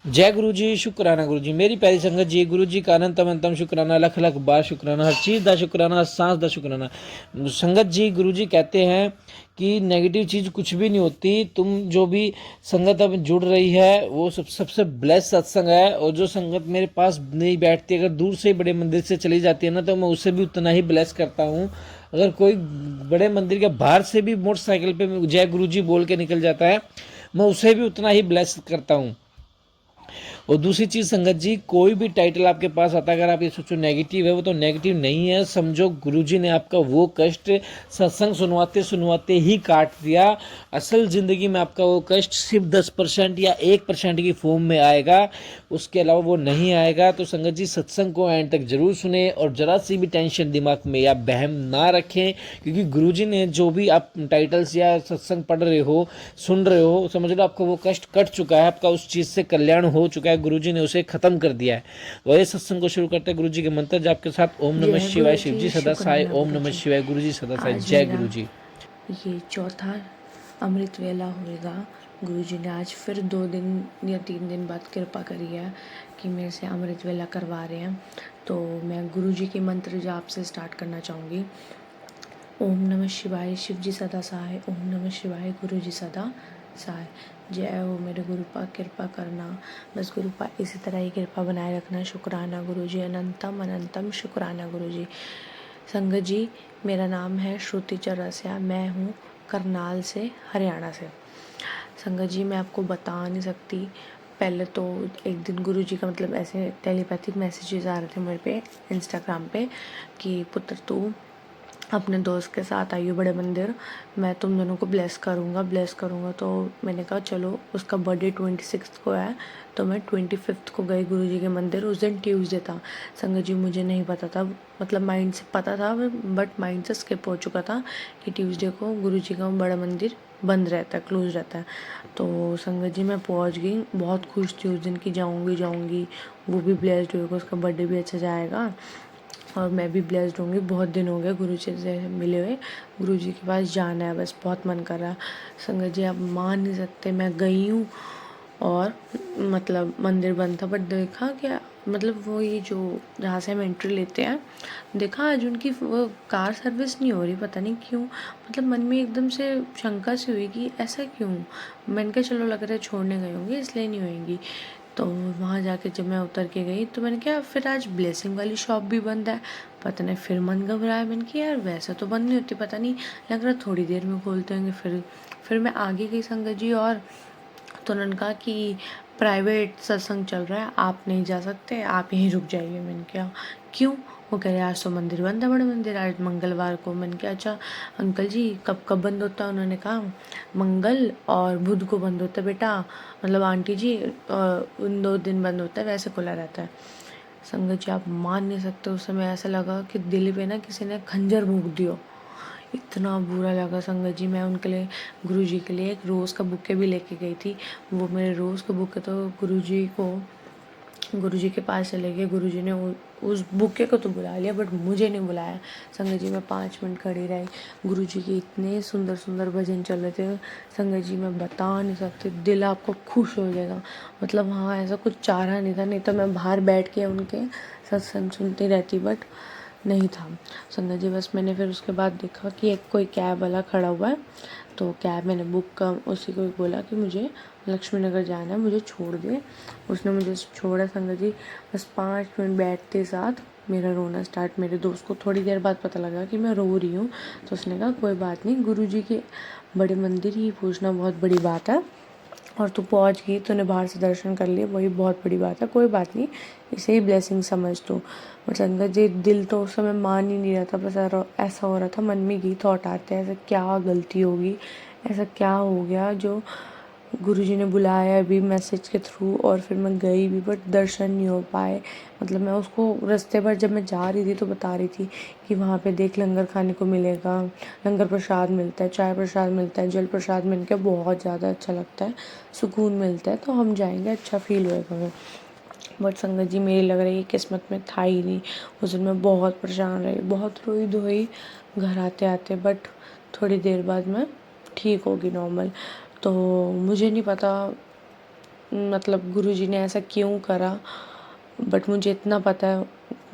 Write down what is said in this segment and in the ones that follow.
जय गुरु जी, शुकराना गुरु जी। मेरी प्यारी संगत जी, गुरु जी का अनंतम अनंतम शुकराना, लख लख बार शुकराना, हर चीज़ का शुकराना, हर सांस का शुकराना। संगत जी, गुरु जी कहते हैं कि नेगेटिव चीज़ कुछ भी नहीं होती। तुम जो भी संगत अब जुड़ रही है वो सबसे ब्लेस सत्संग है। और जो संगत मेरे पास नहीं बैठती, अगर दूर से बड़े मंदिर से चली जाती है ना, तो मैं उससे भी उतना ही ब्लेस करता हूँ। अगर कोई बड़े मंदिर के बाहर से भी मोटरसाइकिल पे जय गुरु जी बोल के निकल जाता है, मैं उसे भी उतना ही ब्लेस करता हूँ। और दूसरी चीज़ संगत जी, कोई भी टाइटल आपके पास आता है, अगर आप ये सोचो नेगेटिव है, वो तो नेगेटिव नहीं है। समझो गुरुजी ने आपका वो कष्ट सत्संग सुनवाते सुनवाते ही काट दिया। असल ज़िंदगी में आपका वो कष्ट सिर्फ 10% या 1% की फॉर्म में आएगा, उसके अलावा वो नहीं आएगा। तो संगत जी, सत्संग को एंड तक जरूर सुने और जरा सी भी टेंशन दिमाग में या बहम ना रखें, क्योंकि गुरुजी ने जो भी आप टाइटल्स या सत्संग पढ़ रहे हो, सुन रहे हो, समझ लो आपका वो कष्ट कट चुका है, आपका उस चीज़ से कल्याण हो चुका है, गुरुजी ने उसे खत्म कर दिया है। वही सत्संग को शुरू करते हैं गुरुजी के मंत्र जाप के साथ। ओम नमः जय शिवाय, गुरु शिव जी जी, सदा सहाय। शुक्राना ओम गुरु नमः जी। शिवाय, गुरुजी सदा सहाय। आज जय मेरा गुरुजी। ये चौथा अमृत वेला होएगा। गुरु जी ने आज फिर 2 दिन या 3 दिन बाद कृपा करी है कि मेरे से अमृत वेला करवा रहे हैं। तो मैं गुरु जी के मंत्र जाप से स्टार्ट करना चाहूँगी। ओम नमः शिवाय, शिव जी सदा सहाय। ओम नमः शिवाय, गुरु जी सदा सहाय। जय हो मेरे गुरु पा, कृपा करना। बस गुरु पा इसी तरह ही कृपा बनाए रखना। शुक्राना गुरु जी, अनंतम अनंतम शुक्राना गुरु जी। संगत जी, मेरा नाम है श्रुति चौरसिया। मैं हूँ करनाल से, हरियाणा से। संगत जी, मैं आपको बता नहीं सकती। पहले तो एक दिन गुरु जी का मतलब ऐसे टेलीपैथिक मैसेजेस आ रहे थे मेरे पे इंस्टाग्राम पे कि पुत्र तू अपने दोस्त के साथ आइयो बड़े मंदिर, मैं तुम दोनों को ब्लेस करूँगा। तो मैंने कहा चलो। उसका बर्थडे 26 को है, तो मैं 25 को गई गुरुजी के मंदिर। उस दिन ट्यूसडे था। संगत जी, मुझे नहीं पता था, मतलब माइंड से पता था बट माइंड से स्किप हो चुका था कि ट्यूसडे को गुरुजी का बड़ा मंदिर बंद रहता है, क्लोज रहता है। तो संगत जी, मैं पहुंच गई, बहुत खुश थी उस दिन की जाऊंगी, वो भी ब्लेस्ड होगा, उसका बर्थडे भी अच्छा जाएगा और मैं भी ब्लेस्ड होंगी। बहुत दिन हो गए गुरु जी से मिले हुए, गुरु जी के पास जाना है, बस बहुत मन कर रहा। संगत जी, आप मान नहीं सकते, मैं गई हूँ और मतलब मंदिर बंद था, बट देखा क्या, मतलब वो ये जो जहाँ से हम एंट्री लेते हैं, देखा आज उनकी वो कार सर्विस नहीं हो रही, पता नहीं क्यों। मतलब मन में एकदम से शंका सी हुई कि ऐसा क्यों। मैंने कहा चलो, लग रहा है छोड़ने गए होंगे इसलिए नहीं होएंगी। तो वहाँ जाके जब मैं उतर के गई तो मैंने कहा फिर आज ब्लेसिंग वाली शॉप भी बंद है। पता नहीं, फिर मन घबराया। मैंने कहा यार वैसा तो बंद नहीं होती, पता नहीं, लग रहा थोड़ी देर में खोलते होंगे। फिर मैं आगे गई संगत जी, और तो उन्होंने कहा कि प्राइवेट सत्संग चल रहा है, आप नहीं जा सकते, आप यहीं रुक जाइए। मैंने कहा क्यों। वो कह रहे आज तो मंदिर बंद है, बड़ा मंदिर, आज मंगलवार को। मैंने कहा अच्छा अंकल जी, कब बंद होता है। उन्होंने कहा मंगल और बुध को बंद होता है बेटा, मतलब आंटी जी उन 2 दिन बंद होता है, वैसे खुला रहता है। संगत जी, आप मान नहीं सकते, उस समय ऐसा लगा कि दिल पे ना किसी ने खंजर भोंक दियो। इतना बुरा लगा संगत जी। मैं उनके लिए, गुरु जी के लिए एक रोज़ का बुके भी लेके गई थी। वो मेरे रोज़ का बुके तो गुरु जी के पास चले गए। गुरु जी ने उस बुके को तो बुला लिया बट मुझे नहीं बुलाया। संगत जी, मैं 5 मिनट खड़ी रही। गुरु जी के इतने सुंदर सुंदर भजन चल रहे थे संगत जी, मैं बता नहीं सकती, दिल आपको खुश हो जाएगा। मतलब हाँ, ऐसा कुछ चाह रहा नहीं था, नहीं तो मैं बाहर बैठ के उनके सत्संग सुनती रहती, बट नहीं था। संगत जी, बस मैंने फिर उसके बाद देखा कि एक कोई कैब वाला खड़ा हुआ है, तो कैब मैंने बुक कर उसी को बोला कि मुझे लक्ष्मी नगर जाना है, मुझे छोड़ दे। उसने मुझे छोड़ा संगत जी। बस 5 मिनट बैठते साथ मेरा रोना स्टार्ट। मेरे दोस्त को थोड़ी देर बाद पता लगा कि मैं रो रही हूँ, तो उसने कहा कोई बात नहीं, गुरु जी के बड़े मंदिर ही पूछना बहुत बड़ी बात है, और तू पहुंच गई, तूने बाहर से दर्शन कर लिए, वही बहुत बड़ी बात है, कोई बात नहीं, इसे ही ब्लेसिंग समझ तू। बट संगत जी, दिल तो उस समय मान ही नहीं रहा था, बस ऐसा हो रहा था, मन में यही थॉट आते हैं ऐसा क्या गलती होगी, ऐसा क्या हो गया जो गुरुजी ने बुलाया भी मैसेज के थ्रू, और फिर मैं गई भी बट दर्शन नहीं हो पाए। मतलब मैं उसको रास्ते पर जब मैं जा रही थी तो बता रही थी कि वहाँ पे देख लंगर खाने को मिलेगा, लंगर प्रसाद मिलता है, चाय प्रसाद मिलता है, जल प्रसाद मिल के बहुत ज़्यादा अच्छा लगता है, सुकून मिलता है, तो हम जाएंगे, अच्छा फील होएगा हमें। बट संगत जी, मेरी लग रही है किस्मत में था ही नहीं। उस दिन मैं बहुत परेशान रही, बहुत रोई धोई घर आते आते, बट थोड़ी देर बाद मैं ठीक होगी नॉर्मल। तो मुझे नहीं पता मतलब गुरुजी ने ऐसा क्यों करा, बट मुझे इतना पता है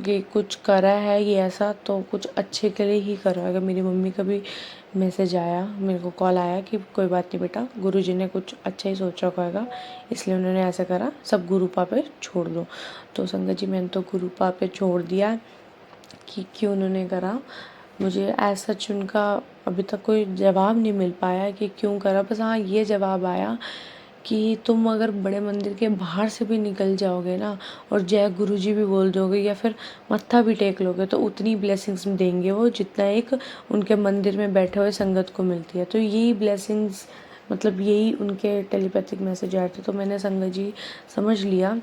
कि कुछ करा है ये ऐसा तो कुछ अच्छे के लिए ही करा होगा। मेरी मम्मी का भी मैसेज आया, मेरे को कॉल आया कि कोई बात नहीं बेटा, गुरुजी ने कुछ अच्छा ही सोचा होगा इसलिए उन्होंने ऐसा करा, सब गुरुपा पे छोड़ दो। तो संगत जी मैंने तो गुरुपा पे छोड़ दिया कि क्यों उन्होंने करा। मुझे एज सच उनका अभी तक कोई जवाब नहीं मिल पाया कि क्यों करा। बस हाँ ये जवाब आया कि तुम अगर बड़े मंदिर के बाहर से भी निकल जाओगे ना और जय गुरुजी भी बोल दोगे या फिर मत्था भी टेक लोगे तो उतनी ब्लेसिंग्स देंगे वो जितना एक उनके मंदिर में बैठे हुए संगत को मिलती है। तो यही ब्लेसिंग्स मतलब यही उनके टेलीपैथिक मैसेज आए थे। तो मैंने संगत जी समझ लिया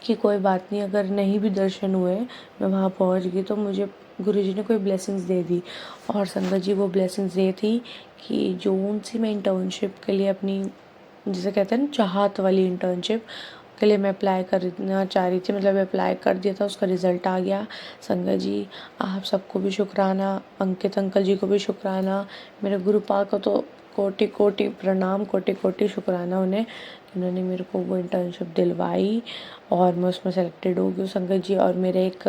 कि कोई बात नहीं, अगर नहीं भी दर्शन हुए मैं वहाँ पहुँच गई तो मुझे गुरुजी ने कोई ब्लेसिंग्स दे दी। और संगत जी वो ब्लेसिंग्स ये थी कि जो उनसे मैं इंटर्नशिप के लिए अपनी जिसे कहते हैं ना चाहत वाली इंटर्नशिप के लिए मैं अप्लाई करना चाह रही थी, मतलब अप्लाई कर दिया था, उसका रिज़ल्ट आ गया। संगत जी आप सबको भी शुक्राना, अंकित अंकल जी को भी शुक्राना, मेरे गुरुपा को तो कोटि कोटि प्रणाम, कोटि कोटि शुक्राना उन्हें, उन्होंने मेरे को वो इंटर्नशिप दिलवाई और मैं उसमें सेलेक्टेड हो गई संगत जी। और मेरे एक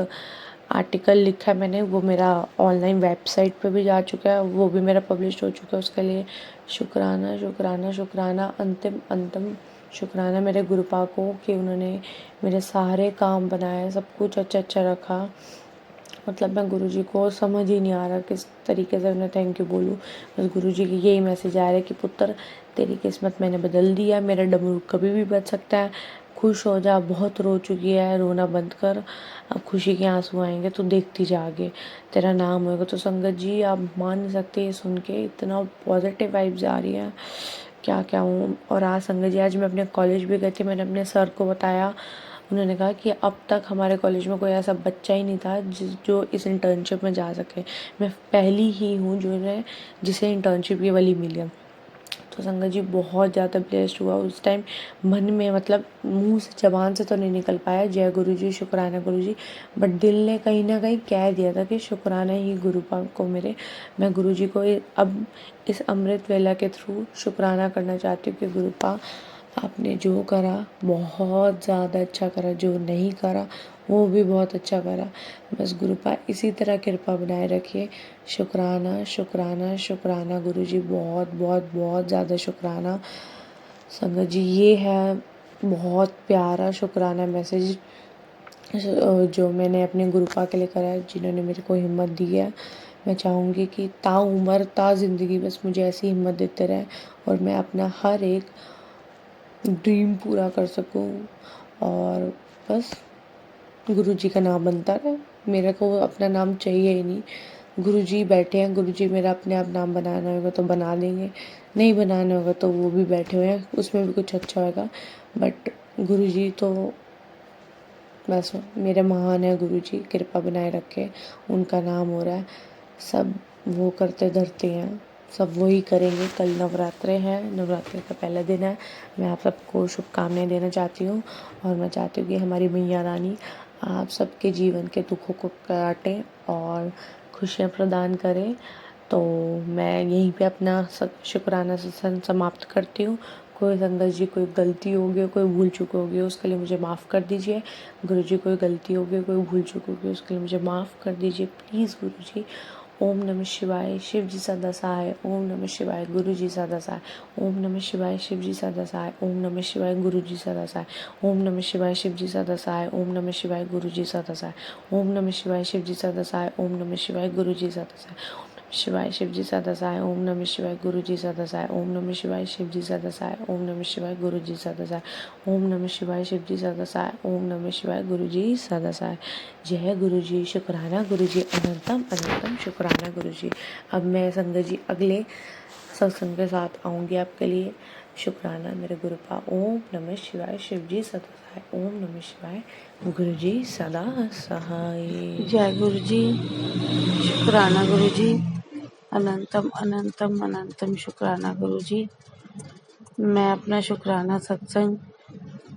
आर्टिकल लिखा है मैंने, वो मेरा ऑनलाइन वेबसाइट पे भी जा चुका है, वो भी मेरा पब्लिश हो चुका है। उसके लिए शुक्राना शुक्राना शुक्राना, अंतिम अंतिम शुक्राना मेरे गुरुपा को कि उन्होंने मेरे सारे काम बनाए, सब कुछ अच्छा अच्छा रखा। मतलब मैं गुरुजी को समझ ही नहीं आ रहा किस तरीके से उन्हें थैंक यू बोलूँ। बस गुरुजी की यही मैसेज आ रहा है कि पुत्र तेरी किस्मत मैंने बदल दिया, मेरा डमरू कभी भी बच सकता है, खुश हो जा, बहुत रो चुकी है, रोना बंद कर, अब खुशी के आंसू आएंगे तो देखती जा आगे, तेरा नाम होगा। तो संगत जी आप मान नहीं सकते, सुन के इतना पॉजिटिव वाइब्स आ रही है क्या क्या हूँ। और आज संगत जी आज मैं अपने कॉलेज भी गई थी, मैंने अपने सर को बताया, उन्होंने कहा कि अब तक हमारे कॉलेज में कोई ऐसा बच्चा ही नहीं था जो इस इंटर्नशिप में जा सके, मैं पहली ही हूँ जिसे इंटर्नशिप ये वाली मिली है। तो संगत जी बहुत ज़्यादा ब्लेस्ड हुआ उस टाइम, मन में मतलब मुंह से जबान से तो नहीं निकल पाया जय गुरु जी शुक्राना गुरु जी, बट दिल ने कहीं ना कहीं कह दिया था कि शुक्राना ही गुरुपा को मेरे, मैं गुरु जी को अब इस अमृत वेला के थ्रू शुक्राना करना चाहती हूँ कि गुरुपा आपने जो करा बहुत ज़्यादा अच्छा करा, जो नहीं करा वो भी बहुत अच्छा करा। बस गुरुपा इसी तरह कृपा बनाए रखिए। शुक्राना शुक्राना शुक्राना गुरुजी, बहुत बहुत बहुत ज़्यादा शुक्राना। संगत जी ये है बहुत प्यारा शुक्राना मैसेज जो मैंने अपने गुरुपा के लिए करा है, जिन्होंने मेरे को हिम्मत दी है। मैं चाहूँगी कि ताउम्र ता ज़िंदगी बस मुझे ऐसी हिम्मत देते रहे और मैं अपना हर एक ड्रीम पूरा कर सकूं और बस गुरुजी का नाम बनता रहे। मेरे को अपना नाम चाहिए ही नहीं, गुरुजी बैठे हैं, गुरुजी मेरा अपने आप नाम बनाना होगा तो बना देंगे, नहीं बनाना होगा तो वो भी बैठे हुए हैं, उसमें भी कुछ अच्छा होगा। बट गुरुजी तो बस मेरे महान है, गुरुजी कृपा बनाए रखे, उनका नाम हो रहा है, सब वो करते धरते हैं, सब वही करेंगे। कल नवरात्रे हैं, नवरात्रे का पहला दिन है, मैं आप सबको शुभकामनाएं देना चाहती हूँ और मैं चाहती हूँ कि हमारी मैया रानी आप सबके जीवन के दुखों को काटें और खुशियाँ प्रदान करें। तो मैं यहीं पे अपना शुक्राना सत्संग समाप्त करती हूँ। कोई संगत जी कोई गलती होगी, कोई भूल चूक होगी उसके लिए मुझे माफ़ कर दीजिए। गुरु जी कोई गलती होगी, कोई भूल चूक होगी उसके लिए मुझे माफ़ कर दीजिए प्लीज़ गुरु जी। ओम नमः शिवाय, शिव जी सदा सहाय, ओम नमः शिवाय, गुरु जी सदा सहाय, ओम नमः शिवाय, शिव जी सदा सहाय, ओम नमः शिवाय, गुरु जी सदा सहाय, ओम नमः शिवाय, शिव जी सदा सहाय, ओम नमः शिवाय, गुरु जी सदा सहाय, ओम नमः शिवाय, शिव जी सदा सहाय, ओम नमः शिवाय, गुरु जी सदा सहाय, शिवाय शिव जी सदा सहाय, ओम नमः शिवाय, गुरु जी सदा सहाय, ओम नमः शिवाय, शिव जी सदा सहाय, ओम नमः शिवाय, गुरु जी सदा सहाय, ओम नमः शिवाय, शिव जी सदा सहाय, ओम नमः शिवाय, गुरु जी सदा सहाय। जय गुरु जी, शुक्राना गुरु जी, अनंतम अनंतम शुक्राना गुरु जी। अब मैं संगत जी अगले सत्संग के साथ आऊँगी आपके लिए। शुक्राना मेरे गुरुपा, ओम नमः शिवाय, शिव जी सदा सहाय, ओम नमः शिवाय, गुरु जी सदा सहाय। जय गुरु जी, शुक्राना गुरु जी, अनंतम अनंतम अनंतम शुक्राना गुरु जी। मैं अपना शुक्राना सत्संग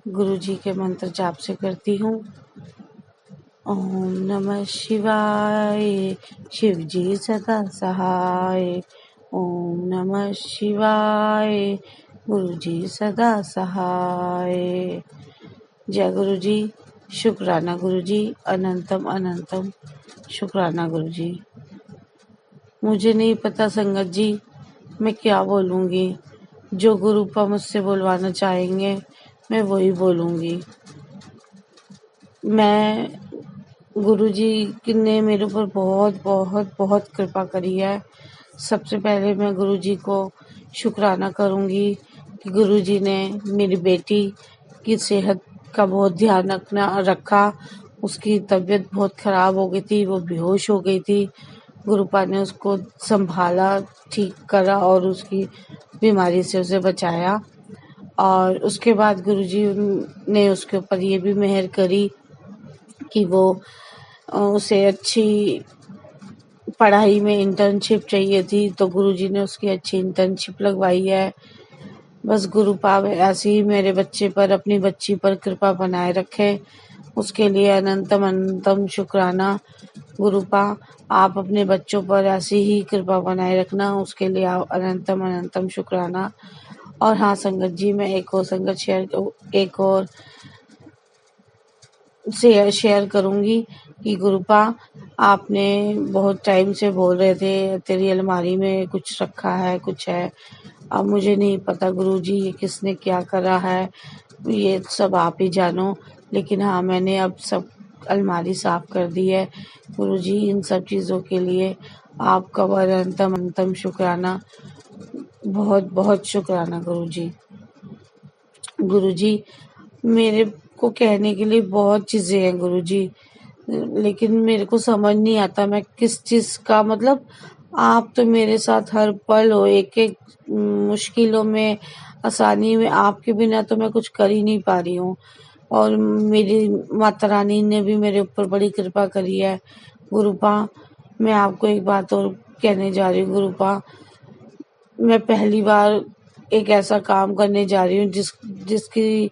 गुरु जी के मंत्र जाप से करती हूँ। ओम नमः शिवाय, शिव जी सदा सहाय, ओम नमः शिवाय, गुरु जी सदा सहाय। जय गुरु जी। शुक्राना गुरु जी, अनंतम अनंतम शुक्राना गुरु जी। मुझे नहीं पता संगत जी मैं क्या बोलूँगी। जो गुरुपा मुझसे बुलवाना चाहेंगे मैं वही बोलूँगी। मैं गुरु जी ने मेरे ऊपर बहुत बहुत बहुत कृपा करी है। सबसे पहले मैं गुरु जी को शुक्राना करूँगी कि गुरु जी ने मेरी बेटी की सेहत का बहुत ध्यान रखा। उसकी तबीयत बहुत ख़राब हो गई थी, वो बेहोश हो गई थी। गुरुपा ने उसको संभाला, ठीक करा और उसकी बीमारी से उसे बचाया। और उसके बाद गुरुजी ने उसके ऊपर ये भी मेहर करी कि वो उसे अच्छी पढ़ाई में इंटर्नशिप चाहिए थी, तो गुरुजी ने उसकी अच्छी इंटर्नशिप लगवाई है। बस गुरुपा ऐसे ही मेरे बच्चे पर, अपनी बच्ची पर कृपा बनाए रखे, उसके लिए अनंतम अनंतम शुक्राना। गुरुपा आप अपने बच्चों पर ऐसी ही कृपा बनाए रखना, उसके लिए आप अनंतम अनंतम शुक्राना। और हाँ संगत जी, मैं एक और शेयर करूंगी कि गुरुपा आपने बहुत टाइम से बोल रहे थे तेरी अलमारी में कुछ रखा है, कुछ है। अब मुझे नहीं पता गुरुजी ये किसने क्या करा है, ये सब आप ही जानो। लेकिन हाँ, मैंने अब सब अलमारी साफ कर दी है। गुरुजी इन सब चीज़ों के लिए आपका अनंतम अनंतम शुक्राना। बहुत बहुत शुक्राना गुरुजी। गुरुजी मेरे को कहने के लिए बहुत चीज़ें हैं गुरुजी, लेकिन मेरे को समझ नहीं आता मैं किस चीज़ का मतलब। आप तो मेरे साथ हर पल हो, एक एक मुश्किलों में, आसानी में, आपके बिना तो मैं कुछ कर ही नहीं पा रही हूँ। और मेरी माता रानी ने भी मेरे ऊपर बड़ी कृपा करी है। गुरुपा मैं आपको एक बात और कहने जा रही हूँ गुरुपा, मैं पहली बार एक ऐसा काम करने जा रही हूँ जिसकी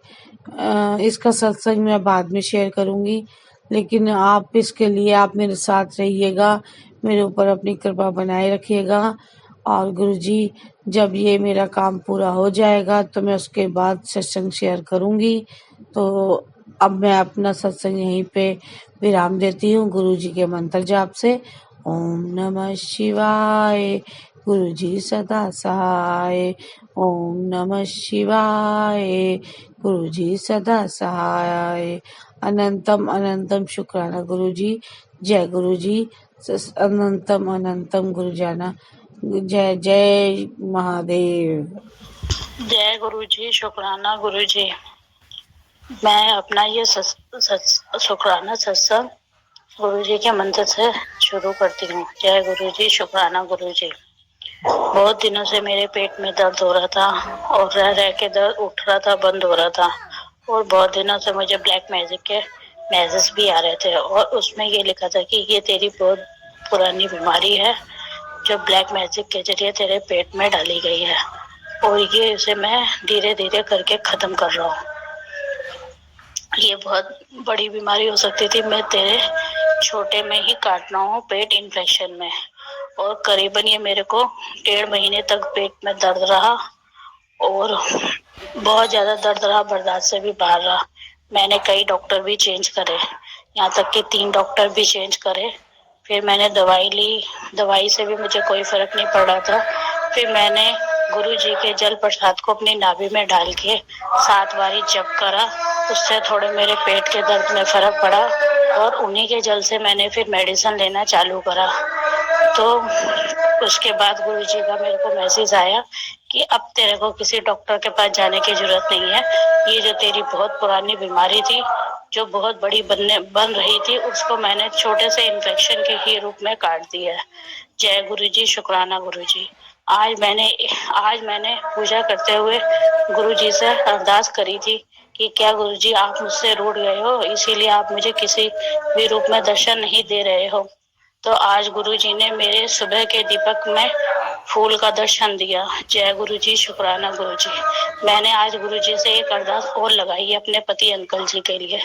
इसका सत्संग मैं बाद में शेयर करूँगी। लेकिन आप इसके लिए आप मेरे साथ रहिएगा, मेरे ऊपर अपनी कृपा बनाए रखिएगा। और गुरुजी जब ये मेरा काम पूरा हो जाएगा तो मैं उसके बाद सत्संग शेयर करूँगी। तो अब मैं अपना सत्संग यहीं पे विराम देती हूँ गुरुजी के मंत्र जाप से। ओम नमः शिवाय। गुरुजी सदा सहाय। ओम नमः शिवाय। गुरुजी सदा सहाय। अनंतम अनंतम शुक्राना गुरुजी। जय गुरुजी। अनंतम अनंतम गुरुजाना। जय जय महादेव। जय गुरु जी। शुक्राना गुरु जी। मैं अपना ये शुक्राना सत्संग गुरु जी के मंत्र से शुरू करती हूँ। जय गुरु जी। शुक्राना गुरु जी। बहुत दिनों से मेरे पेट में दर्द हो रहा था और रह रह के दर्द उठ रहा था, बंद हो रहा था। और बहुत दिनों से मुझे ब्लैक मैजिक के मैसेज भी आ रहे थे और उसमें ये लिखा था कि ये तेरी बहुत पुरानी बीमारी है जो ब्लैक मैजिक के जरिए तेरे पेट में डाली गई है और ये इसे मैं धीरे धीरे करके खत्म कर रहा हूँ। ये बहुत बड़ी बीमारी हो सकती थी, मैं तेरे छोटे में ही काटना हूँ पेट इन्फेक्शन में। और करीबन ये मेरे को 1.5 महीने तक पेट में दर्द रहा और बहुत ज्यादा दर्द रहा, बर्दाश्त से भी बाहर रहा। मैंने कई डॉक्टर भी चेंज करे, यहाँ तक कि 3 डॉक्टर भी चेंज करे। फिर मैंने दवाई ली, दवाई से भी मुझे कोई फर्क नहीं पड़ रहा था। फिर मैंने गुरु जी के जल प्रसाद को अपनी नाभि में डाल के 7 बारी जप करा, उससे थोड़े मेरे पेट के दर्द में फर्क पड़ा और उन्हीं के जल से मैंने फिर मेडिसिन लेना चालू करा। तो उसके बाद गुरु जी का मेरे को मैसेज आया कि अब तेरे को किसी डॉक्टर के पास जाने की जरूरत नहीं है, ये जो तेरी बहुत पुरानी बीमारी थी जो बहुत बड़ी बन रही थी उसको मैंने छोटे से इन्फेक्शन के ही रूप में काट दिया है। जय गुरु जी। शुक्राना गुरु जी। आज मैंने पूजा करते हुए गुरु जी से अरदास करी थी कि क्या गुरु जी आप मुझसे रूठ गए हो, इसीलिए आप मुझे किसी भी रूप में दर्शन नहीं दे रहे हो। तो आज गुरु जी ने मेरे सुबह के दीपक में फूल का दर्शन दिया। जय गुरु जी। शुक्राना गुरु जी। मैंने आज गुरु जी से एक अरदास और लगाई है अपने पति अंकल जी के लिए।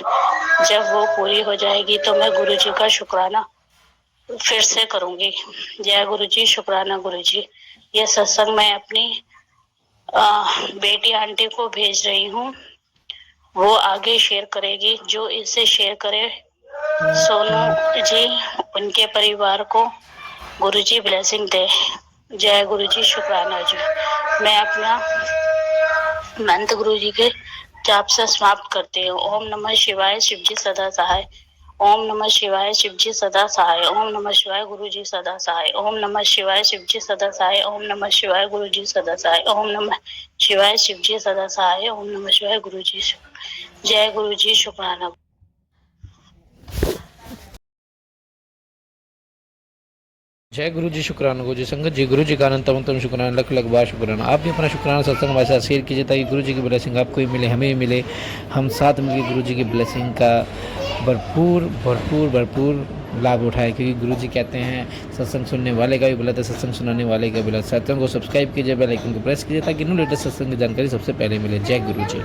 जब वो पूरी हो जाएगी तो मैं गुरु जी का शुक्राना फिर से करूंगी। जय गुरु जी। शुक्राना गुरु जी। ये सत्संग मैं अपनी बेटी आंटी को भेज रही हूँ, वो आगे शेयर करेगी। जो इसे शेयर करे सोनू जी, उनके परिवार को गुरुजी ब्लेसिंग दे। जय गुरुजी, शुक्राना जी। मैं अपना मंत्र गुरुजी के जाप से समाप्त करती हूँ। ओम नमः शिवाय, शिव जी सदा सहाय। ओम नमः शिवाय, शिव जी सदा सहाय। ओम नमः शिवाय, गुरु जी सदा सहाय। ओम नमः शिवाय, शिव जी सदा सहाय। ओम नमः शिवाय, गुरु जी सदा सहाय। ओम नमः शिवाय, शिव जी सदा सहाय। ओम नमः शिवाय, गुरु जी। जय गुरु जी, शुक्राना। जय गुरु जी, शुक्राना गुरु जी। संगत जी, गुरु जी का अनंत अनंतम शुक्राना, लख लख बार शुक्राना। आप भी अपना शुक्राना सत्संग भाई साथ शेयर कीजिए ताकि गुरु जी की ब्लेसिंग आपको भी मिले, हमें भी मिले। हम साथ मिलकर गुरु जी की ब्लेसिंग का भरपूर भरपूर भरपूर लाभ उठाए, क्योंकि गुरु जी कहते हैं सत्संग सुनने वाले का भी भला था, सत्संग सुनाने वाले का भी भला। सत्संग को सब्सक्राइब कीजिए, बेल आइकन को प्रेस कीजिए ताकि न्यू लेटेस्ट सत्संग की जानकारी सबसे पहले मिले। जय गुरु जी।